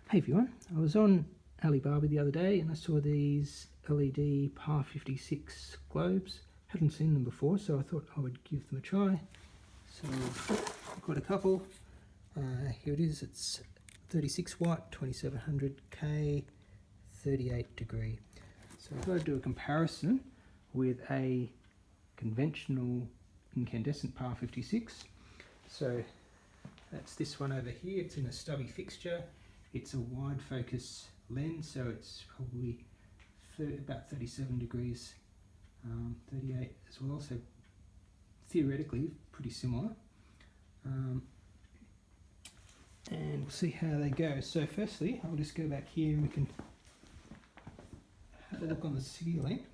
Hey everyone, I was on Alibaba the other day and I saw these LED PAR56 globes. Hadn't seen them before, so I thought I would give them a try. So I've got a couple. Here it is, it's 36 watt, 2700K, 38 degree. So I thought I'd do a comparison with a conventional incandescent PAR56. So that's this one over here. It's in a stubby fixture. It's a wide focus lens, so it's probably about 37 degrees, 38 as well, so theoretically pretty similar. And we'll see how they go. So firstly, I'll just go back here and we can have a look on the ceiling.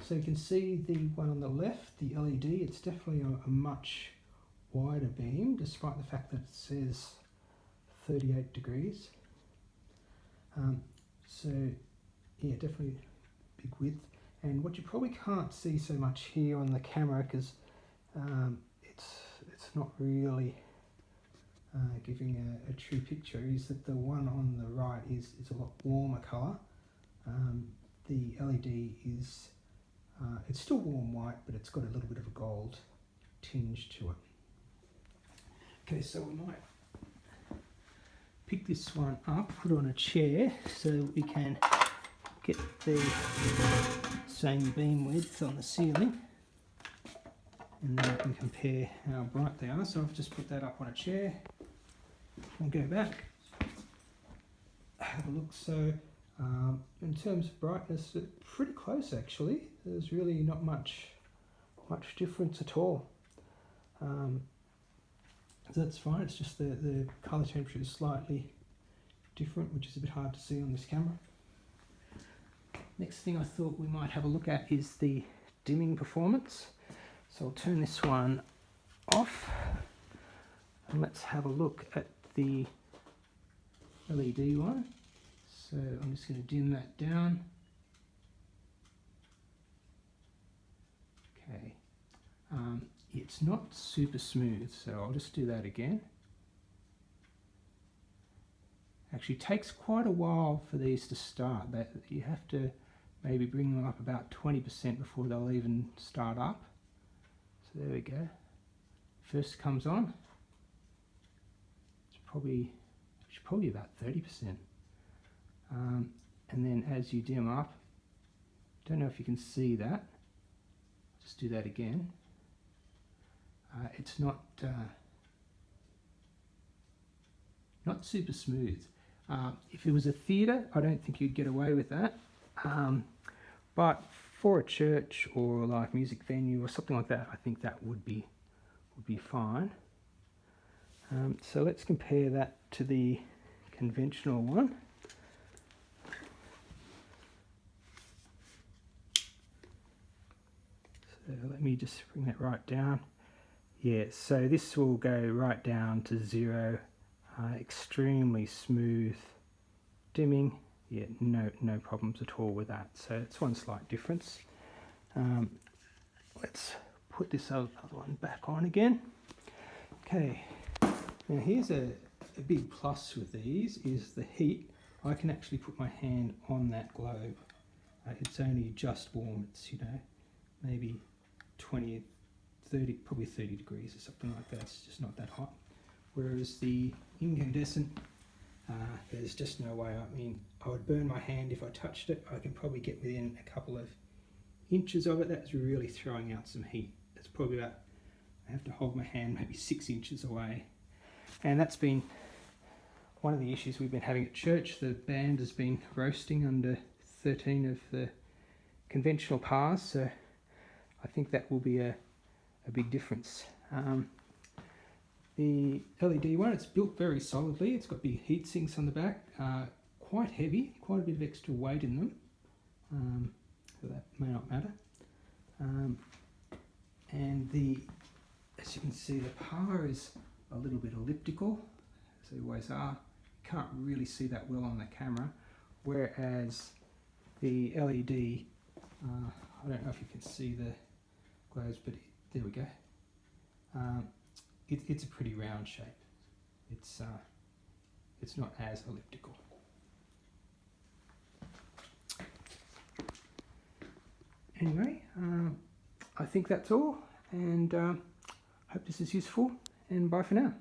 So you can see the one on the left, the LED, it's definitely a much wider beam, despite the fact that it says 38 degrees. So yeah, definitely big width. And what you probably can't see so much here on the camera, because it's not really giving a true picture, is that the one on the right is a lot warmer colour. The LED is it's still warm white, but it's got a little bit of a gold tinge to it. Okay, so we might pick this one up, put it on a chair so we can get the same beam width on the ceiling, and then we can compare how bright they are. So I've just put that up on a chair and go back, have a look. So in terms of brightness, pretty close actually. There's really not much difference at all. So that's fine, it's just the colour temperature is slightly different, which is a bit hard to see on this camera. Next thing I thought we might have a look at is the dimming performance. So I'll turn this one off and let's have a look at the LED one. So I'm just going to dim that down. Okay. It's not super smooth, so I'll just do that again. Actually, it takes quite a while for these to start. You have to maybe bring them up about 20% before they'll even start up. So there we go. First comes on. It's probably about 30%. And then as you dim up, don't know if you can see that. Just do that again. It's not super smooth. If it was a theatre, I don't think you'd get away with that. But for a church or a live music venue or something like that, I think that would be fine. So let's compare that to the conventional one. So let me just bring that right down. Yeah, so this will go right down to 0, extremely smooth dimming. Yeah, no problems at all with that. So it's one slight difference. Let's put this other one back on again. Okay, now here's a big plus with these is the heat. I can actually put my hand on that globe. It's only just warm. It's, maybe 20, 30, probably 30 degrees or something like that. It's just not that hot. Whereas the incandescent, there's just no way. I mean, I would burn my hand if I touched it. I can probably get within a couple of inches of it. That's really throwing out some heat. It's probably about, I have to hold my hand maybe 6 inches away. And that's been one of the issues we've been having at church. The band has been roasting under 13 of the conventional PARs, so I think that will be a big difference. The LED one, it's built very solidly. It's got big heat sinks on the back, quite heavy, quite a bit of extra weight in them, so that may not matter. And as you can see, the PAR is a little bit elliptical, as they always are. You can't really see that well on the camera, whereas the LED, I don't know if you can see the globes, but there we go. It's a pretty round shape. It's not as elliptical. anyway, I think that's all, and hope this is useful, and bye for now.